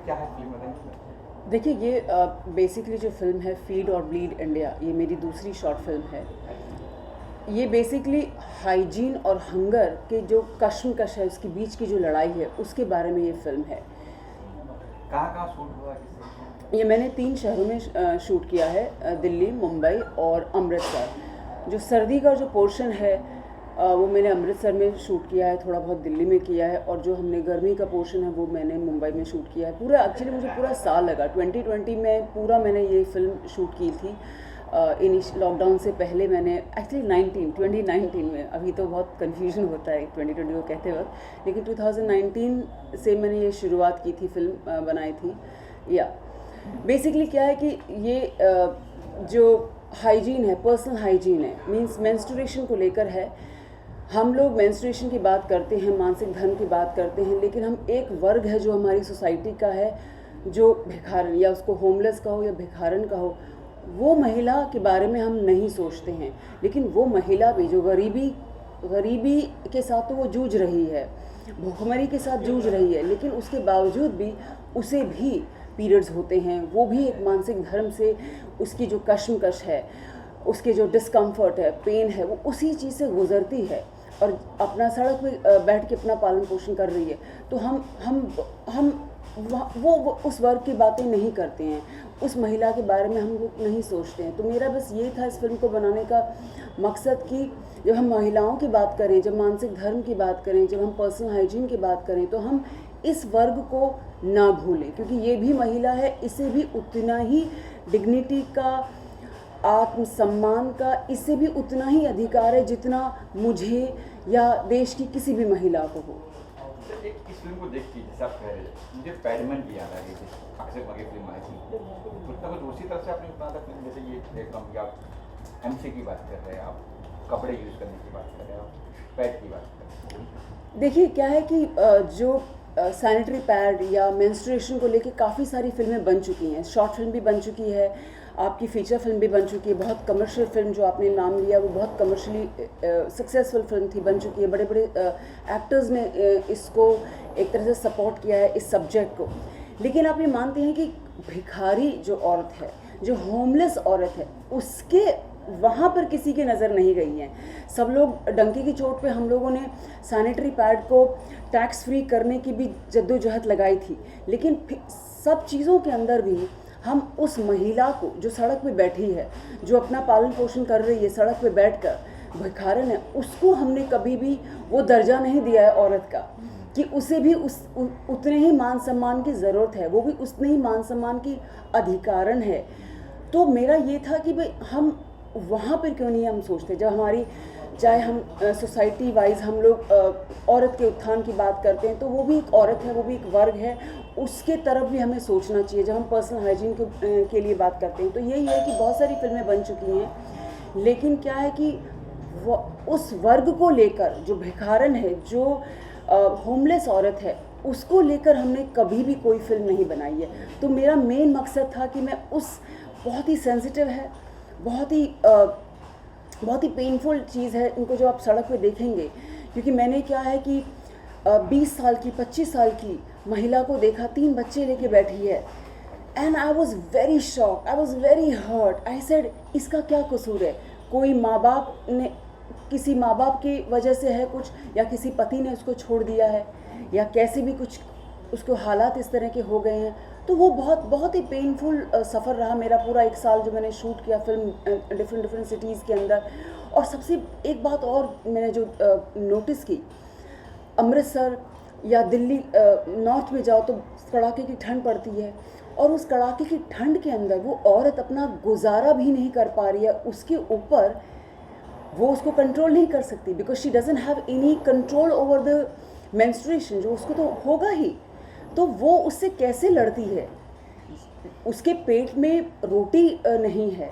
क्या है फिल्म बताइए। देखिए, ये बेसिकली जो फ़िल्म है फीड और ब्लीड इंडिया, ये मेरी दूसरी शॉर्ट फिल्म है। ये बेसिकली हाइजीन और हंगर के जो कश्मकश है, उसके बीच की जो लड़ाई है, उसके बारे में ये फ़िल्म है। कहाँ शूट हुआ किससे? ये मैंने 3 शहरों में शूट किया है, दिल्ली, मुंबई और अमृतसर। जो सर्दी का जो पोर्शन है वो मैंने अमृतसर में शूट किया है, थोड़ा बहुत दिल्ली में किया है, और जो हमने गर्मी का पोर्शन है वो मैंने मुंबई में शूट किया है। पूरा एक्चुअली मुझे पूरा साल लगा, 2020 में पूरा मैंने ये फ़िल्म शूट की थी। लॉकडाउन से पहले मैंने एक्चुअली 2019 में, अभी तो बहुत कन्फ्यूजन होता है 2020 को कहते वक्त, लेकिन 2019 से मैंने ये शुरुआत की थी, फिल्म बनाई थी। या बेसिकली क्या है कि ये जो हाइजीन है, पर्सनल हाइजीन है, मींस मेंस्ट्रुएशन को लेकर है। हम लोग मेंस्ट्रुएशन की बात करते हैं, मानसिक धर्म की बात करते हैं, लेकिन हम एक वर्ग है जो हमारी सोसाइटी का है, जो भिखारन, या उसको होमलेस कहो या भिखारन कहो, वो महिला के बारे में हम नहीं सोचते हैं। लेकिन वो महिला भी जो गरीबी के साथ तो वो जूझ रही है, भूखमरी के साथ जूझ रही है, लेकिन उसके बावजूद भी उसे भी पीरियड्स होते हैं। वो भी एक मानसिक धर्म से, उसकी जो कश्मकश है, उसके जो डिस्कम्फर्ट है, पेन है, वो उसी चीज़ से गुजरती है और अपना सड़क पे बैठ के अपना पालन पोषण कर रही है। तो हम वो उस वर्ग की बातें नहीं करते हैं, उस महिला के बारे में हम लोग नहीं सोचते हैं। तो मेरा बस ये था इस फिल्म को बनाने का मकसद कि जब हम महिलाओं की बात करें, जब मानसिक धर्म की बात करें, जब हम पर्सनल हाइजीन की बात करें, तो हम इस वर्ग को ना भूलें, क्योंकि ये भी महिला है, इसे भी उतना ही डिग्निटी का, आत्मसम्मान का, इससे भी उतना ही अधिकार है जितना मुझे या देश की किसी भी महिला को हो। एक इस फिल्म को देख के जैसे आप कह रहे हैं, मुझे पैडमैन की याद आ गई थी, अक्षय कुमार की फिल्म आई थी। कुछ ना कुछ उसी तरह से आपने बना था फिल्म, जैसे ये देख रहा हूँ कि आप एमसी की बात कर रहे हैं, आप कपड़े यूज़ करने की बात कर रहे हैं, आप पैड की बात कर रहे हैं। देखिए क्या है कि जो सैनिटरी पैड या मेंस्ट्रुएशन को लेके काफ़ी सारी फिल्में बन चुकी हैं, शॉर्ट फिल्म भी बन चुकी है, आपकी फीचर फिल्म भी बन चुकी है। बहुत कमर्शियल फिल्म जो आपने नाम लिया वो बहुत कमर्शियली सक्सेसफुल फिल्म थी, बन चुकी है। बड़े बड़े एक्टर्स ने इसको एक तरह से सपोर्ट किया है, इस सब्जेक्ट को। लेकिन आप ये मानते हैं कि भिखारी जो औरत है, जो होमलेस औरत है, उसके वहाँ पर किसी की नज़र नहीं गई है। सब लोग डंके की चोट पे हम लोगों ने सैनिटरी पैड को टैक्स फ्री करने की भी जद्दोजहद लगाई थी, लेकिन सब चीज़ों के अंदर भी हम उस महिला को जो सड़क पे बैठी है, जो अपना पालन पोषण कर रही है सड़क पे बैठकर, भिखारन है, उसको हमने कभी भी वो दर्जा नहीं दिया है औरत का कि उसे भी उतने ही मान सम्मान की ज़रूरत है, वो भी उतने ही मान सम्मान की अधिकारन है। तो मेरा ये था कि भाई हम वहाँ पर क्यों नहीं हम सोचते, जब हमारी, चाहे हम सोसाइटी वाइज हम लोग औरत के उत्थान की बात करते हैं, तो वो भी एक औरत है, वो भी एक वर्ग है, उसके तरफ भी हमें सोचना चाहिए। जब हम पर्सनल हाइजीन के लिए बात करते हैं, तो यही है कि बहुत सारी फिल्में बन चुकी हैं, लेकिन क्या है कि वो उस वर्ग को लेकर, जो भिखारन है, जो होमलेस औरत है, उसको लेकर हमने कभी भी कोई फिल्म नहीं बनाई है। तो मेरा मेन मकसद था कि मैं उस, बहुत ही सेंसिटिव है, बहुत ही पेनफुल चीज़ है इनको जो आप सड़क पे देखेंगे, क्योंकि मैंने क्या है कि 20 साल की, 25 साल की महिला को देखा, 3 बच्चे लेके बैठी है, and I was very shock, I was very hurt. I said इसका क्या कसूर है? कोई माँ बाप ने, किसी माँ बाप की वजह से है कुछ, या किसी पति ने उसको छोड़ दिया है, या कैसे भी कुछ उसको हालात इस तरह के हो गए हैं। तो वो बहुत ही पेनफुल सफ़र रहा मेरा पूरा 1 साल जो मैंने शूट किया फिल्म डिफरेंट सिटीज़ के अंदर। और सबसे एक बात और मैंने जो नोटिस की, अमृतसर या दिल्ली नॉर्थ में जाओ तो कड़ाके की ठंड पड़ती है, और उस कड़ाके की ठंड के अंदर वो औरत अपना गुजारा भी नहीं कर पा रही है, उसके ऊपर वो उसको कंट्रोल नहीं कर सकती, because she doesn't have any control over the menstruation, जो उसको तो होगा ही। तो वो उससे कैसे लड़ती है? उसके पेट में रोटी नहीं है,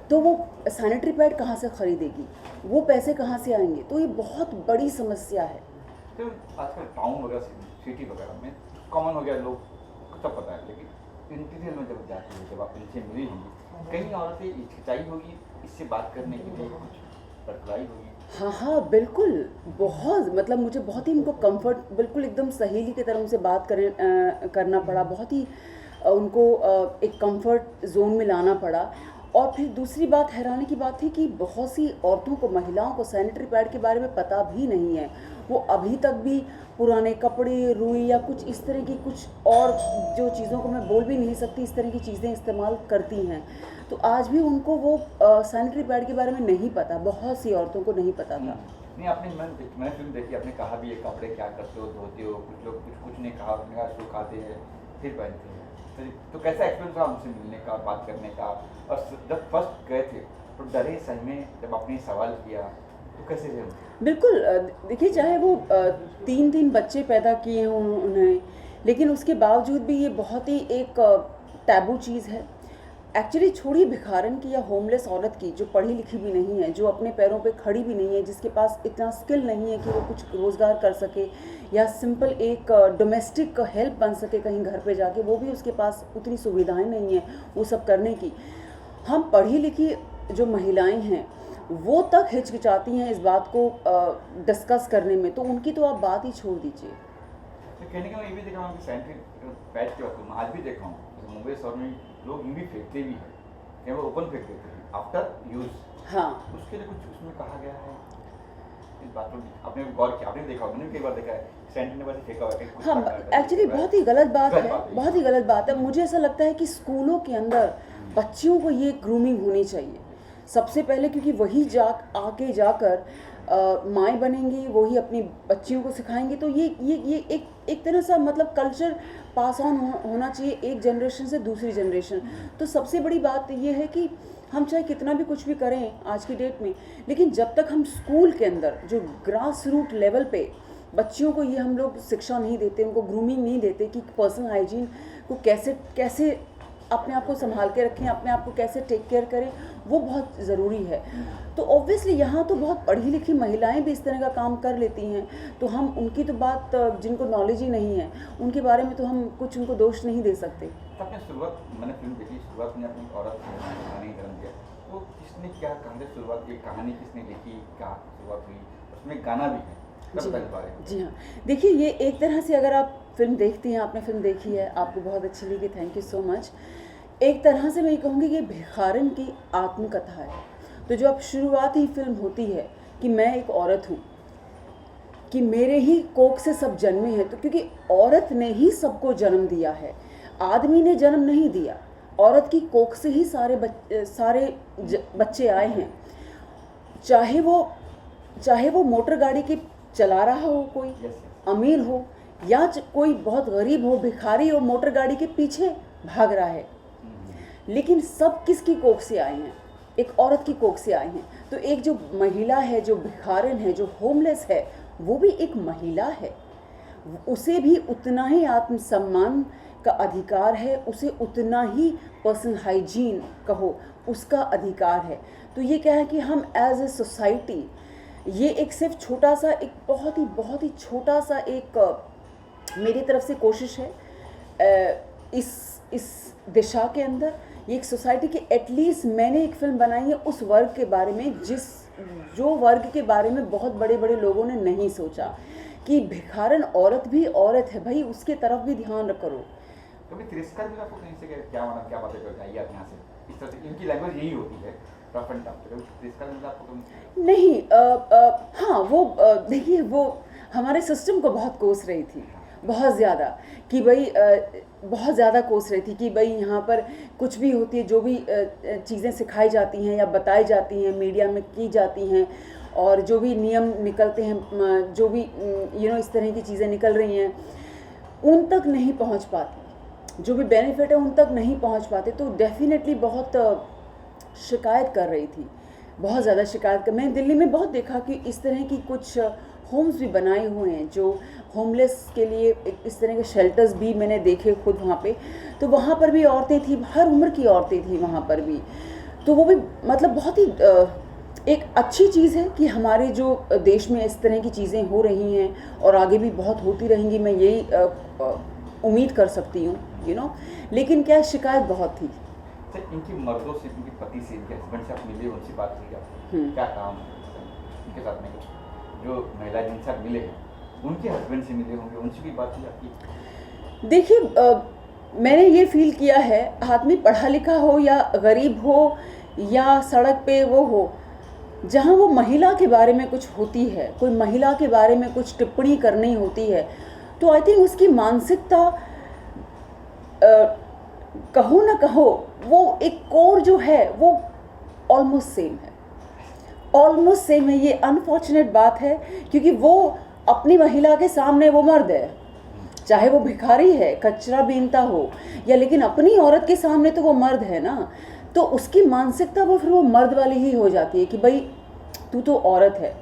तो वो सैनिटरी पैड कहाँ से ख़रीदेगी, वो पैसे कहाँ से आएंगे? तो ये बहुत बड़ी समस्या है। तो आजकल टाउन वगैरह, सिटी वगैरह में कॉमन हो गया, लोग को सब पता है, लेकिन इंटीरियर में जब जाती है, जब आप इनसे मिली होंगी, कई औरतें हिचकिचाई होगी इससे बात करने के लिए, कुछ बतलाई होगी? हाँ हाँ बिल्कुल। बहुत मतलब मुझे बहुत ही उनको कंफर्ट बिल्कुल एकदम सहेली की तरह उनसे बात करना पड़ा, बहुत ही उनको एक कंफर्ट जोन में लाना पड़ा। और फिर दूसरी बात हैरानी की बात थी कि बहुत सी औरतों को, महिलाओं को सैनिटरी पैड के बारे में पता भी नहीं है। वो अभी तक भी पुराने कपड़े, रुई या कुछ इस तरह की कुछ और जो चीज़ों को मैं बोल भी नहीं सकती, इस तरह की चीज़ें इस्तेमाल करती हैं। तो आज भी उनको वो सैनिटरी पैड के बारे में नहीं पता, बहुत सी औरतों को नहीं पता था। नहीं, मैंने फिल्म देखी, आपने कहा भी ये कपड़े क्या करते हो, धोते हो, कुछ लोग कुछ नहीं कहा, आपने कहा सुखाते हैं फिर पहनते हैं। तो कैसा एक्सपीरियंस रहा उनसे मिलने का, बात करने का? और जब फर्स्ट गए थे तो डरे सही में जब आपने सवाल किया तो कैसे थे? बिल्कुल। देखिए, चाहे वो 3 बच्चे पैदा किए हों उन्हें, लेकिन उसके बावजूद भी ये बहुत ही एक टैबू चीज़ है। एक्चुअली छोड़िए भिखारन की या होमलेस औरत की, जो पढ़ी लिखी भी नहीं है, जो अपने पैरों पे खड़ी भी नहीं है, जिसके पास इतना स्किल नहीं है कि वो कुछ रोज़गार कर सके या सिंपल एक डोमेस्टिक हेल्प बन सके कहीं घर पे जाके, वो भी उसके पास उतनी सुविधाएं नहीं है वो सब करने की। हम पढ़ी लिखी जो महिलाएं हैं वो तक हिचकिचाती हैं इस बात को डिस्कस करने में, तो उनकी तो आप बात ही छोड़ दीजिए। तो कहने का मैं ये भी देखा हूँ कि सैनिटरी पैड की बात करूँ, आज भी देखा हूँ मुंबई शहर में लोग यूँ भी फेंकते भी हैं, क्या वो ओपन फेंक देते हैं आफ्टर यूज़। हाँ, उसके लिए कुछ उसमें कहा गया है? इस बात पर आपने गौर किया? आपने देखा, मैंने भी कई बार देखा है सैनिटरी ने वैसे फेंका हुआ है, कुछ हाँ, एक्चुअली बहुत ही गलत बात है, बहुत ही गलत बात है। मुझे ऐसा लगता है कि स्कूलों के अंदर बच्चियों को ये ग्रूमिंग होनी चाहिए सबसे पहले, क्योंकि वही आगे जाकर माएँ बनेंगी, वही अपनी बच्चियों को सिखाएंगी। तो ये एक तरह सा मतलब कल्चर पास ऑन होना चाहिए एक जनरेशन से दूसरी जनरेशन। तो सबसे बड़ी बात ये है कि हम चाहे कितना भी कुछ भी करें आज की डेट में, लेकिन जब तक हम स्कूल के अंदर जो ग्रास रूट लेवल पे बच्चियों को ये हम लोग शिक्षा नहीं देते, उनको ग्रूमिंग नहीं देते कि पर्सनल हाइजीन को कैसे अपने आप को संभाल के रखें, अपने आप को कैसे टेक केयर करें, वो बहुत ज़रूरी है। तो ऑब्वियसली यहाँ तो बहुत पढ़ी लिखी महिलाएं भी इस तरह का काम कर लेती हैं, तो हम उनकी तो बात, जिनको नॉलेज ही नहीं है उनके बारे में तो हम कुछ उनको दोष नहीं दे सकते। आपने शुरुआत, मैंने फिल्म देखी, शुरुआत में अपनी औरत कहानी जन्म दिया, वो किसने क्या कहा से शुरुआत, ये कहानी किसने लिखी, क्या शुरुआत हुई, उसमें गाना भी है? जी हाँ, देखिए ये एक तरह से अगर आप फिल्म देखती हैं, आपने फिल्म देखी है, आपको बहुत अच्छी लगी, थैंक यू सो मच। एक तरह से मैं ये कहूँगी कि भिखारन की आत्मकथा है। तो जो अब शुरुआत ही फिल्म होती है कि मैं एक औरत हूँ, कि मेरे ही कोख से सब जन्मे हैं, तो क्योंकि औरत ने ही सबको जन्म दिया है, आदमी ने जन्म नहीं दिया, औरत की कोख से ही सारे बच्चे आए हैं। चाहे वो मोटर गाड़ी की चला रहा हो, कोई अमीर हो या कोई बहुत गरीब हो, भिखारी हो, मोटर गाड़ी के पीछे भाग रहा है, लेकिन सब किसकी कोख से आए हैं? एक औरत की कोख से आए हैं। तो एक जो महिला है, जो भिखारन है, जो होमलेस है, वो भी एक महिला है, उसे भी उतना ही आत्मसम्मान का अधिकार है, उसे उतना ही पर्सनल हाइजीन कहो उसका अधिकार है। तो ये क्या है कि हम एज ए सोसाइटी, ये एक सिर्फ छोटा सा, एक बहुत ही छोटा सा एक मेरी तरफ से कोशिश है इस दिशा के अंदर, ये एक सोसाइटी की, एटलीस्ट मैंने एक फिल्म बनाई है उस वर्ग के बारे में जो वर्ग के बारे में बहुत बड़े बड़े लोगों ने नहीं सोचा, कि भिखारन औरत भी औरत है भाई, उसके तरफ भी ध्यान करो। कभी तिरस्कार भी आपको कहीं से क्या माना, क्या बातें करते हैं आप यहाँ से, इस तरह से इनकी लैंग्वेज यही होती है रफ एंड टफ, कभी तिरस्कार मिला आपको? नहीं, हाँ, वो देखिए, वो हमारे सिस्टम को बहुत कोस रही थी, बहुत ज़्यादा, कि भाई बहुत ज़्यादा कोस रही थी कि भाई यहाँ पर कुछ भी होती है, जो भी चीज़ें सिखाई जाती हैं या बताई जाती हैं, मीडिया में की जाती हैं, और जो भी नियम निकलते हैं, जो भी इस तरह की चीज़ें निकल रही हैं, उन तक नहीं पहुँच पाती, जो भी बेनिफिट है उन तक नहीं पहुँच पाते। तो डेफिनेटली बहुत शिकायत कर रही थी, बहुत ज़्यादा शिकायत मैंने दिल्ली में बहुत देखा कि इस तरह की कुछ होम्स भी बनाए हुए हैं जो होमलेस के लिए, इस तरह के शेल्टर्स भी मैंने देखे खुद वहाँ पे। तो वहाँ पर भी औरतें थी, हर उम्र की औरतें थी वहाँ पर भी। तो वो भी मतलब बहुत ही एक अच्छी चीज़ है कि हमारे जो देश में इस तरह की चीज़ें हो रही हैं और आगे भी बहुत होती रहेंगी, मैं यही उम्मीद कर सकती हूँ, लेकिन क्या शिकायत बहुत थी। इनकी मर्दों से, इनके पति से, इनके हस्बैंड से आप मिले, उनसे बात की आपने, क्या काम? उनके साथ में जो महिला जिनके साथ मिले हैं उनके हस्बैंड से मिले होंगे, उनसे भी बात हुई आपकी? देखिए, मैंने ये फील किया है, आदमी पढ़ा लिखा हो या गरीब हो या सड़क पे वो हो, जहाँ वो महिला के बारे में कुछ होती है, कोई महिला के बारे में कुछ टिप्पणी करनी होती है, तो आई थिंक उसकी मानसिकता कहो ना कहो वो एक कोर जो है वो ऑलमोस्ट सेम है, ऑलमोस्ट सेम है। ये अनफॉर्चुनेट बात है क्योंकि वो अपनी महिला के सामने वो मर्द है, चाहे वो भिखारी है, कचरा बीनता हो या, लेकिन अपनी औरत के सामने तो वो मर्द है ना, तो उसकी मानसिकता वो फिर वो मर्द वाली ही हो जाती है कि भाई तू तो औरत है।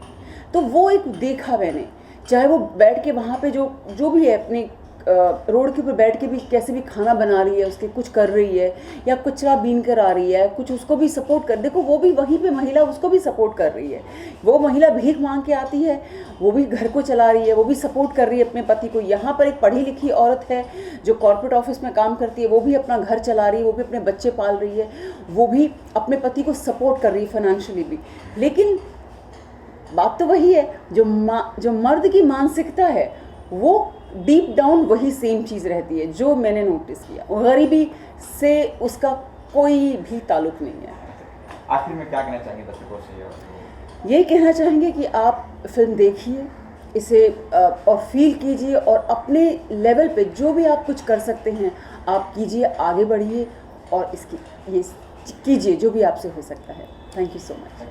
तो वो एक देखा मैंने, चाहे वो बैठ के वहाँ पे जो भी है अपनी रोड के ऊपर बैठ के भी कैसे भी खाना बना रही है, उसके कुछ कर रही है या कचरा बीन कर आ रही है, कुछ उसको भी सपोर्ट कर, देखो वो भी वहीं पे महिला उसको भी सपोर्ट कर रही है। वो महिला भीख मांग के आती है, वो भी घर को चला रही है, वो भी सपोर्ट कर रही है अपने पति को। यहाँ पर एक पढ़ी लिखी औरत है जो कॉर्पोरेट ऑफिस में काम करती है, वो भी अपना घर चला रही है, वो भी अपने बच्चे पाल रही है, वो भी अपने पति को सपोर्ट कर रही है फाइनेंशियली भी। लेकिन बात तो वही है, जो मर्द की मानसिकता है वो डीप डाउन वही सेम चीज़ रहती है जो मैंने नोटिस किया। गरीबी से उसका कोई भी ताल्लुक नहीं है। आखिर में क्या कहना चाहेंगे दर्शकों से? यही कहना चाहेंगे कि आप फिल्म देखिए, इसे और फील कीजिए और अपने लेवल पे जो भी आप कुछ कर सकते हैं आप कीजिए, आगे बढ़िए और इसकी ये कीजिए जो भी आपसे हो सकता है। Thank you so much.